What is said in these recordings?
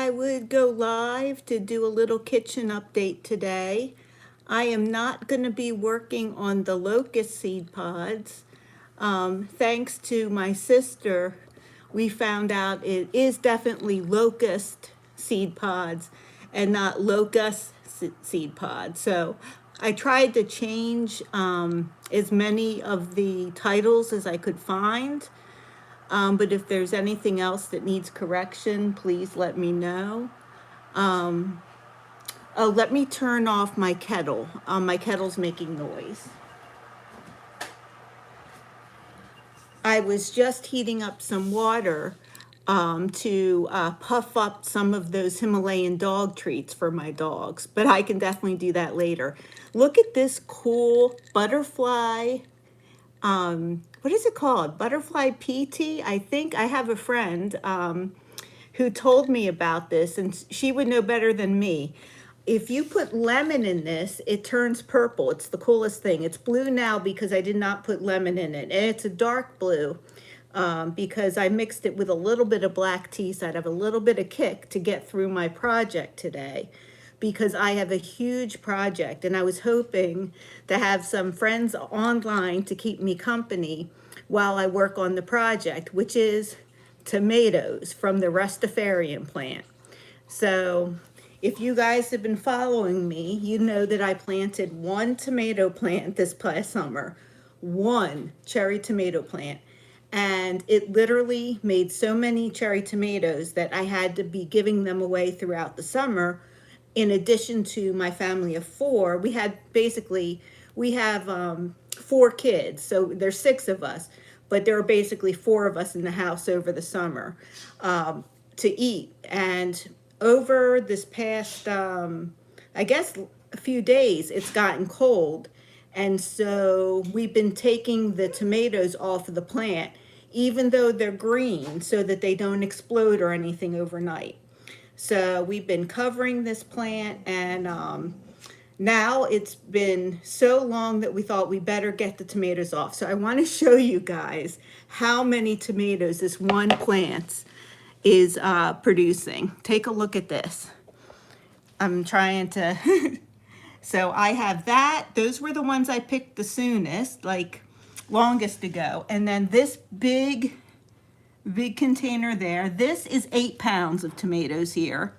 I would go live to do a little kitchen update today. I am not going to be working on the locust seed pods. Thanks to my sister, we found out it is definitely locust seed pods and not locust seed pods. So I tried to change as many of the titles as I could find. But if there's anything else that needs correction, please let me know. Oh, let me turn off my kettle. My kettle's making noise. I was just heating up some water to puff up some of those Himalayan dog treats for my dogs, but I can definitely do that later. Look at this cool butterfly. What is it called? Butterfly PT? I think I have a friend who told me about this, and she would know better than me. If you put lemon in this, it turns purple. It's the coolest thing. It's blue now because I did not put lemon in it. And it's a dark blue because I mixed it with a little bit of black tea, so I'd have a little bit of kick to get through my project today, because I have a huge project and I was hoping to have some friends online to keep me company while I work on the project, which is tomatoes from the Rastafarian plant. So if you guys have been following me, you know that I planted one tomato plant this past summer, one cherry tomato plant. And it literally made so many cherry tomatoes that I had to be giving them away throughout the summer. In addition to my family of four, we have 4 kids, so there's 6 of us, but there were basically 4 of us in the house over the summer to eat. And over this past, I guess, a few days, it's gotten cold. And so we've been taking the tomatoes off of the plant, even though they're green, so that they don't explode or anything overnight. So we've been covering this plant, and now it's been so long that we thought we better get the tomatoes off. So I want to show you guys how many tomatoes this one plant is producing. Take a look at this. I'm trying to, so I have that. Those were the ones I picked the soonest, like longest ago. And then this big container there, this is 8 pounds of tomatoes here.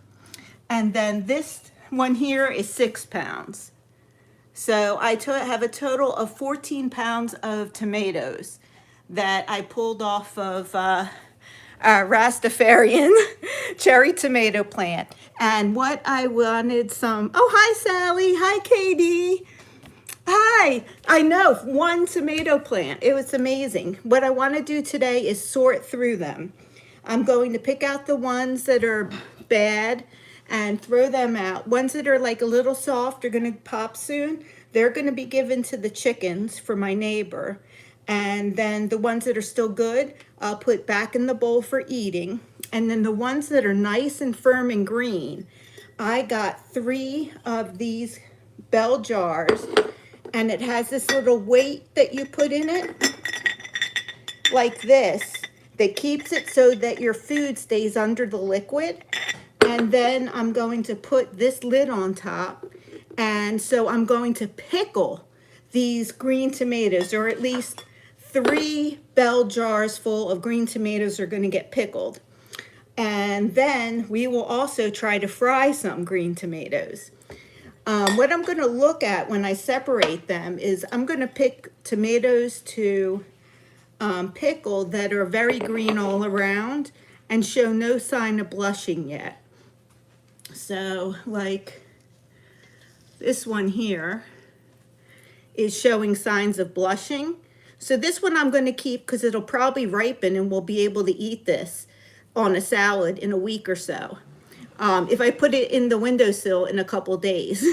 And then this one here is 6 pounds. So I have a total of 14 pounds of tomatoes that I pulled off of Rastafarian cherry tomato plant. And what I wanted oh, hi Sally, hi Katie. Hi, I know, 1 tomato plant. It was amazing. What I want to do today is sort through them. I'm going to pick out the ones that are bad and throw them out. Ones that are like a little soft are going to pop soon. They're going to be given to the chickens for my neighbor. And then the ones that are still good, I'll put back in the bowl for eating. And then the ones that are nice and firm and green, I got 3 of these bell jars. And it has this little weight that you put in it, like this, that keeps it so that your food stays under the liquid. And then I'm going to put this lid on top. And so I'm going to pickle these green tomatoes, or at least 3 bell jars full of green tomatoes are going to get pickled. And then we will also try to fry some green tomatoes. What I'm going to look at when I separate them is I'm going to pick tomatoes to pickle that are very green all around and show no sign of blushing yet. So like this one here is showing signs of blushing. So this one I'm going to keep because it'll probably ripen and we'll be able to eat this on a salad in a week or so. If I put it in the windowsill in a couple days.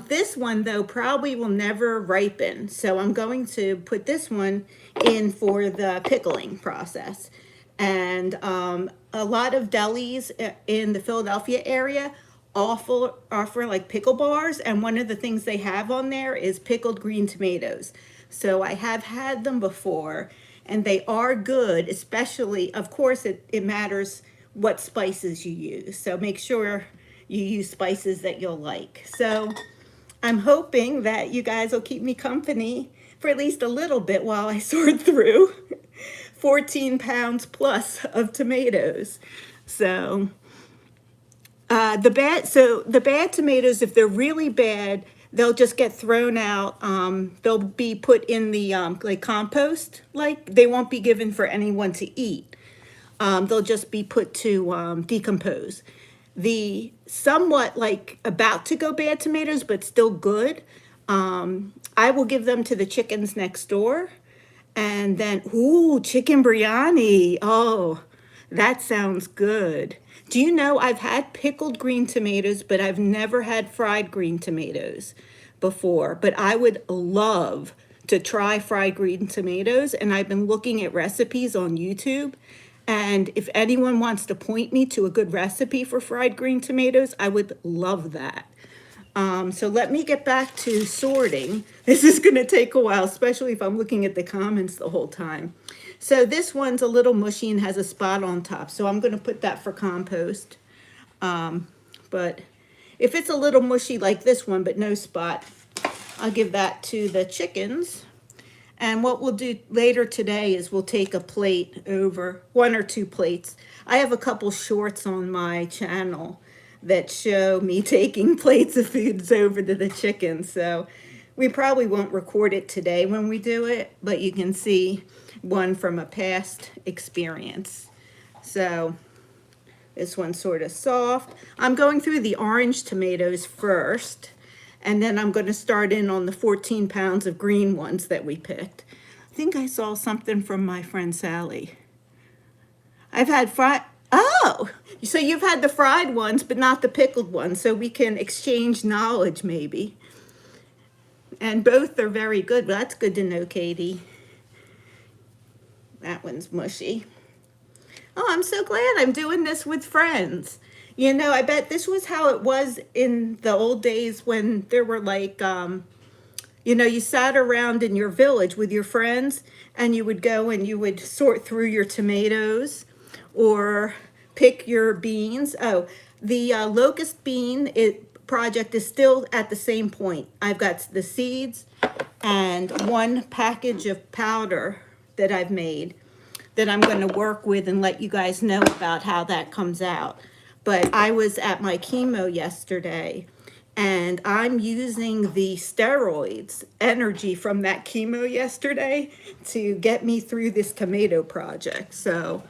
This one, though, probably will never ripen. So I'm going to put this one in for the pickling process. And a lot of delis in the Philadelphia area offer like pickle bars. And one of the things they have on there is pickled green tomatoes. So I have had them before, and they are good, especially, of course, it matters what spices you use. So make sure you use spices that you'll like. So I'm hoping that you guys will keep me company for at least a little bit while I sort through 14 pounds plus of tomatoes. So the bad tomatoes, if they're really bad, they'll just get thrown out. They'll be put in the like compost. Like they won't be given for anyone to eat. They'll just be put to decompose. The somewhat like about to go bad tomatoes, but still good, I will give them to the chickens next door. And then, ooh, chicken biryani. Oh, that sounds good. Do you know I've had pickled green tomatoes, but I've never had fried green tomatoes before. But I would love to try fried green tomatoes, and I've been looking at recipes on YouTube. And if anyone wants to point me to a good recipe for fried green tomatoes, I would love that. So let me get back to sorting. This is going to take a while, especially if I'm looking at the comments the whole time. So this one's a little mushy and has a spot on top, so I'm going to put that for compost. But if it's a little mushy like this one, but no spot, I'll give that to the chickens. And what we'll do later today is we'll take a plate over, 1 or 2 plates. I have a couple shorts on my channel that show me taking plates of foods over to the chickens. So we probably won't record it today when we do it, but you can see one from a past experience. So this one's sort of soft. I'm going through the orange tomatoes first, and then I'm going to start in on the 14 pounds of green ones that we picked. I think I saw something from my friend Sally. I've had fried, oh, so you've had the fried ones, but not the pickled ones, so we can exchange knowledge maybe. And both are very good. Well, that's good to know, Katie. That one's mushy. Oh, I'm so glad I'm doing this with friends. You know, I bet this was how it was in the old days when there were like, you know, you sat around in your village with your friends and you would go and you would sort through your tomatoes or pick your beans. Oh, the locust bean project is still at the same point. I've got the seeds and 1 package of powder that I've made that I'm going to work with and let you guys know about how that comes out. But I was at my chemo yesterday, and I'm using the steroids energy from that chemo yesterday to get me through this tomato project. So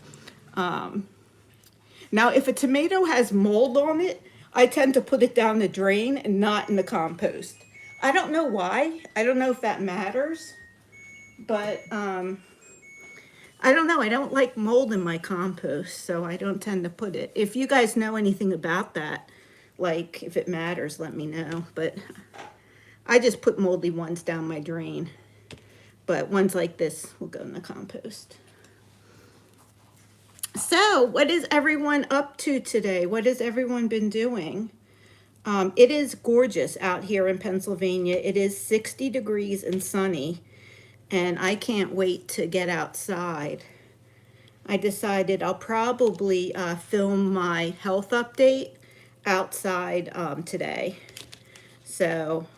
now if a tomato has mold on it, I tend to put it down the drain and not in the compost. I don't know why. I don't know if that matters, but I don't know. I don't like mold in my compost, so I don't tend to put it. If you guys know anything about that, like if it matters, let me know. But I just put moldy ones down my drain. But ones like this will go in the compost. So what is everyone up to today? What has everyone been doing? It is gorgeous out here in Pennsylvania. It is 60 degrees and sunny. And I can't wait to get outside. I decided I'll probably film my health update outside today. So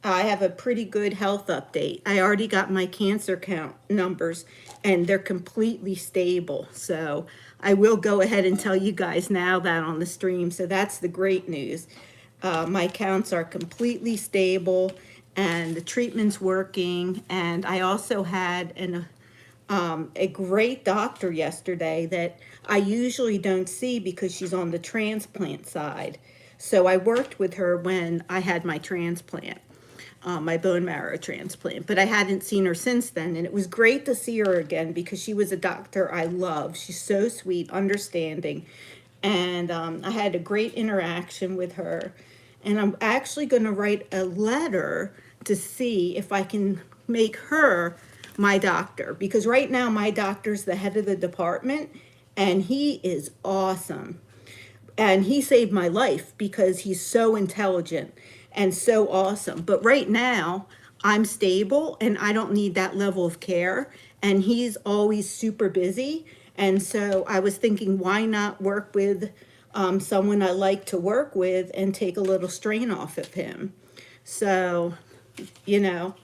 I have a pretty good health update. I already got my cancer count numbers and they're completely stable. So I will go ahead and tell you guys now that on the stream. So that's the great news. My counts are completely stable and the treatment's working. And I also had a great doctor yesterday that I usually don't see because she's on the transplant side. So I worked with her when I had my transplant, my bone marrow transplant, but I hadn't seen her since then. And it was great to see her again because she was a doctor I love. She's so sweet, understanding. And I had a great interaction with her. And I'm actually going to write a letter to see if I can make her my doctor. Because right now my doctor's the head of the department and he is awesome. And he saved my life because he's so intelligent and so awesome. But right now I'm stable and I don't need that level of care. And he's always super busy. And so I was thinking, why not work with someone I like to work with and take a little strain off of him? So, you know,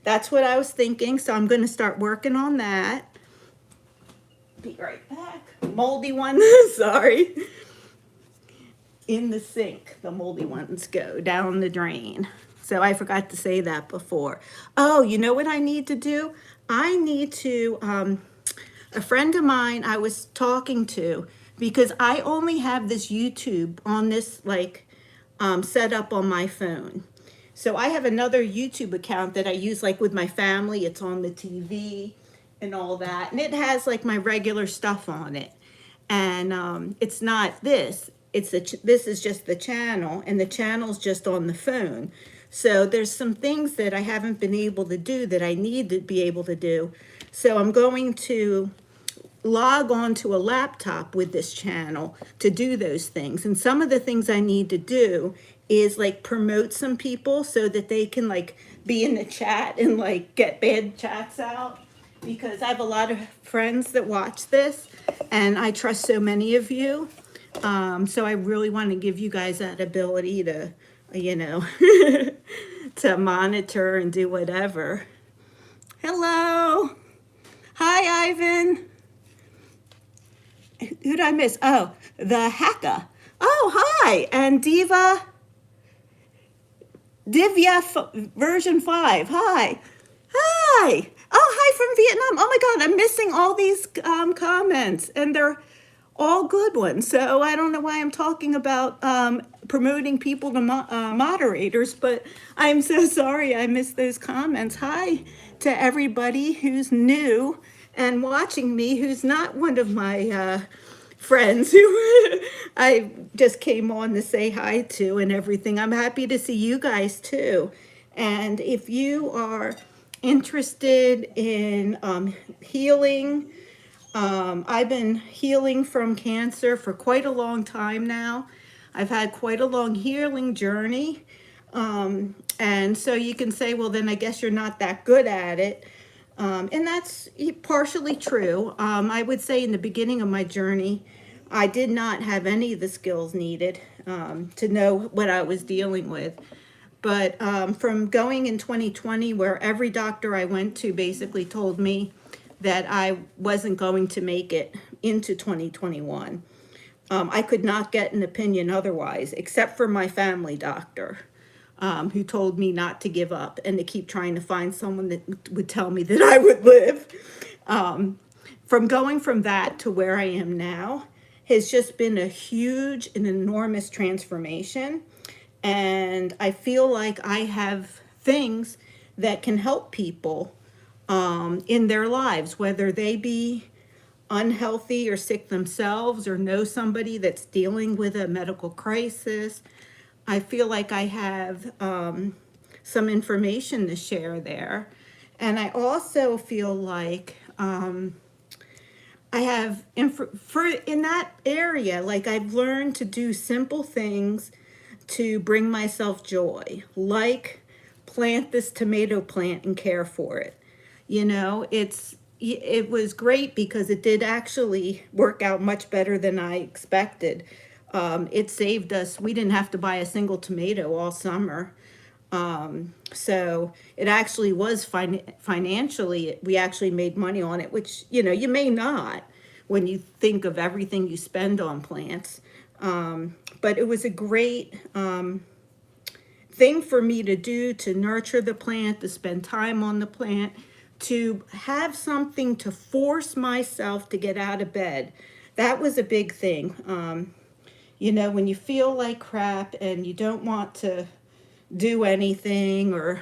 that's what I was thinking. So I'm going to start working on that. Be right back. Moldy one, sorry. In the sink, the moldy ones go down the drain. So I forgot to say that before. Oh, you know what I need to do? I need to, a friend of mine I was talking to, because I only have this YouTube on this, like, set up on my phone. So I have another YouTube account that I use, like, with my family. It's on the TV and all that. And it has, like, my regular stuff on it. And it's not this. This is just the channel, and the channel's just on the phone. So there's some things that I haven't been able to do that I need to be able to do. So I'm going to log on to a laptop with this channel to do those things. And some of the things I need to do is like promote some people so that they can like be in the chat and like get bad chats out, because I have a lot of friends that watch this and I trust so many of you. So I really want to give you guys that ability to, you know, to monitor and do whatever. Hello. Hi, Ivan. Who'd I miss? Oh, the Haka. Oh, hi. And Divya version 5. Hi. Hi. Oh, hi from Vietnam. Oh my God, I'm missing all these comments, and they're all good ones. So I don't know why I'm talking about promoting people to moderators, but I'm so sorry I missed those comments. Hi to everybody who's new and watching me, who's not one of my friends who I just came on to say hi to and everything. I'm happy to see you guys too. And if you are interested in healing, I've been healing from cancer for quite a long time now. I've had quite a long healing journey. And so you can say, well, then I guess you're not that good at it. And that's partially true. I would say in the beginning of my journey, I did not have any of the skills needed to know what I was dealing with. But from going in 2020, where every doctor I went to basically told me that I wasn't going to make it into 2021, I could not get an opinion otherwise, except for my family doctor, who told me not to give up and to keep trying to find someone that would tell me that I would live. From going from that to where I am now has just been a huge and enormous transformation. And I feel like I have things that can help people in their lives, whether they be unhealthy or sick themselves or know somebody that's dealing with a medical crisis. I feel like I have some information to share there. And I also feel like I have, in that area, like I've learned to do simple things to bring myself joy, like plant this tomato plant and care for it. You know, it was great because it did actually work out much better than I expected. It saved us. We didn't have to buy a single tomato all summer. So it actually was financially, we actually made money on it, which, you know, you may not when you think of everything you spend on plants. But it was a great thing for me to do, to nurture the plant, to spend time on the plant, to have something to force myself to get out of bed. That was a big thing. You know, when you feel like crap and you don't want to do anything or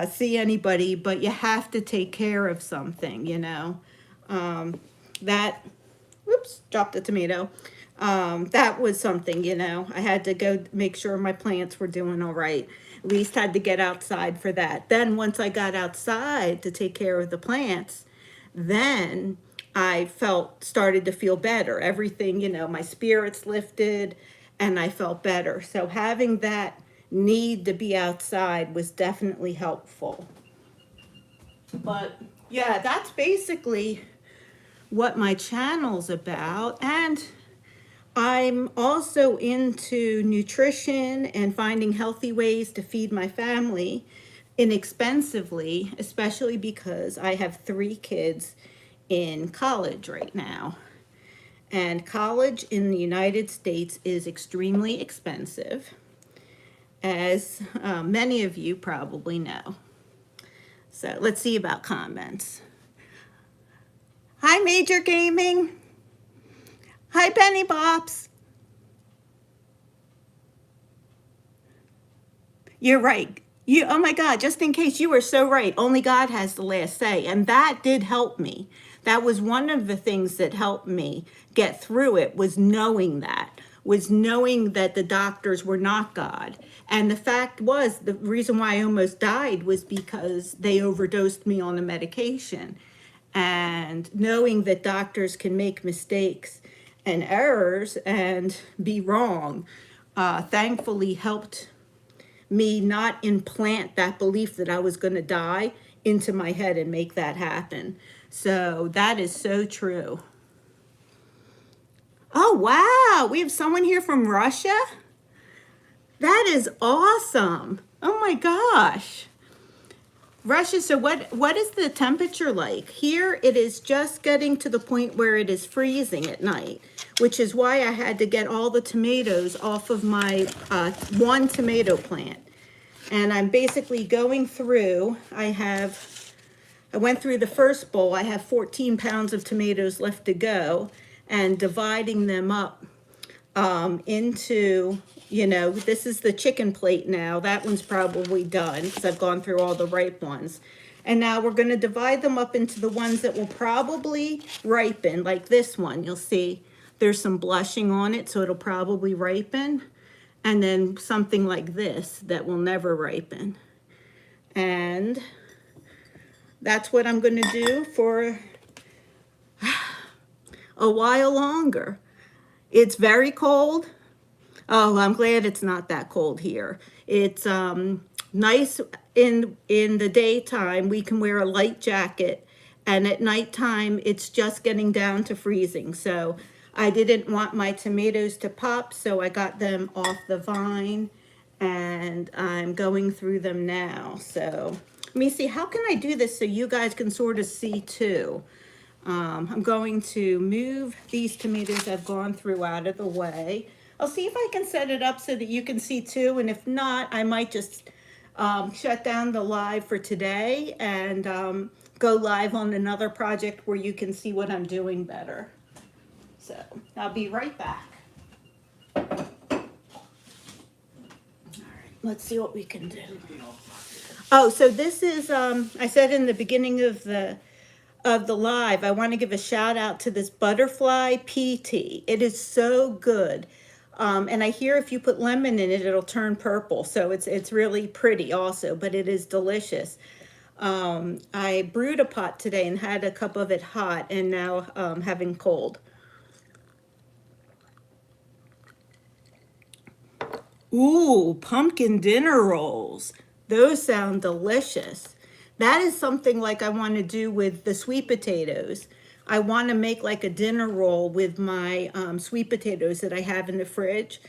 see anybody, but you have to take care of something, you know. That, whoops, dropped a tomato. That was something, you know. I had to go make sure my plants were doing all right. At least had to get outside for that. Then once I got outside to take care of the plants, then I started to feel better. Everything, you know, my spirits lifted and I felt better. So having that need to be outside was definitely helpful. But yeah, that's basically what my channel's about. And I'm also into nutrition and finding healthy ways to feed my family inexpensively, especially because I have 3 kids in college right now. And college in the United States is extremely expensive, as many of you probably know. So let's see about comments. Hi, Major Gaming. Hi, Penny Bops. You're right. Oh my God, just in case, you were so right. Only God has the last say. And that did help me. That was one of the things that helped me get through it, was knowing that the doctors were not God. And the fact was, the reason why I almost died was because they overdosed me on the medication. And knowing that doctors can make mistakes and errors and be wrong, thankfully helped me not implant that belief that I was going to die into my head and make that happen. So that is so true. Oh, wow. We have someone here from Russia? That is awesome. Oh my gosh. Russia, so what is the temperature like? Here it is just getting to the point where it is freezing at night, which is why I had to get all the tomatoes off of my 1 tomato plant. And I'm basically going through, I went through the first bowl. I have 14 pounds of tomatoes left to go, and dividing them up into, this is the chicken plate now. That one's probably done because I've gone through all the ripe ones. And now we're going to divide them up into the ones that will probably ripen, like this one. You'll see there's some blushing on it, so it'll probably ripen. And then something like this that will never ripen. And that's what I'm going to do for a while longer. It's very cold. Oh, I'm glad it's not that cold here. It's nice in the daytime. We can wear a light jacket, and at nighttime it's just getting down to freezing. So I didn't want my tomatoes to pop, so I got them off the vine, and I'm going through them now. So let me see, how can I do this so you guys can sort of see too? I'm going to move these tomatoes I've gone through out of the way. I'll see if I can set it up so that you can see too, and if not, I might just shut down the live for today and go live on another project where you can see what I'm doing better. So I'll be right back. All right, let's see what we can do. Oh, so this is, I said in the beginning of the live, I want to give a shout out to this butterfly pea tea. It is so good. And I hear if you put lemon in it, it'll turn purple. So it's really pretty also, but it is delicious. I brewed a pot today and had a cup of it hot, and now having cold. Ooh, pumpkin dinner rolls. Those sound delicious. That is something like I want to do with the sweet potatoes. I want to make like a dinner roll with my sweet potatoes that I have in the fridge,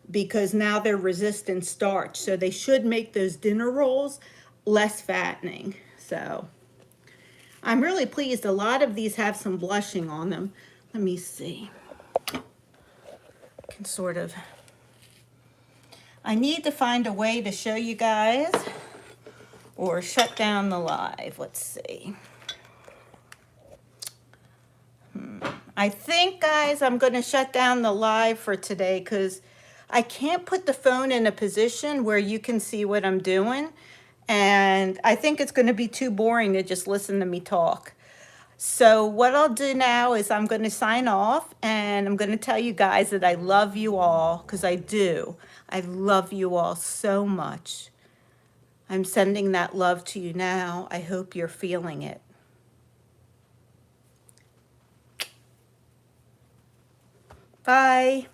because now they're resistant starch. So they should make those dinner rolls less fattening. So I'm really pleased. A lot of these have some blushing on them. Let me see. I can sort of... I need to find a way to show you guys or shut down the live. Let's see. I think, guys, I'm going to shut down the live for today because I can't put the phone in a position where you can see what I'm doing. And I think it's going to be too boring to just listen to me talk. So what I'll do now is I'm going to sign off, and I'm going to tell you guys that I love you all, because I do. I love you all so much. I'm sending that love to you now. I hope you're feeling it. Bye.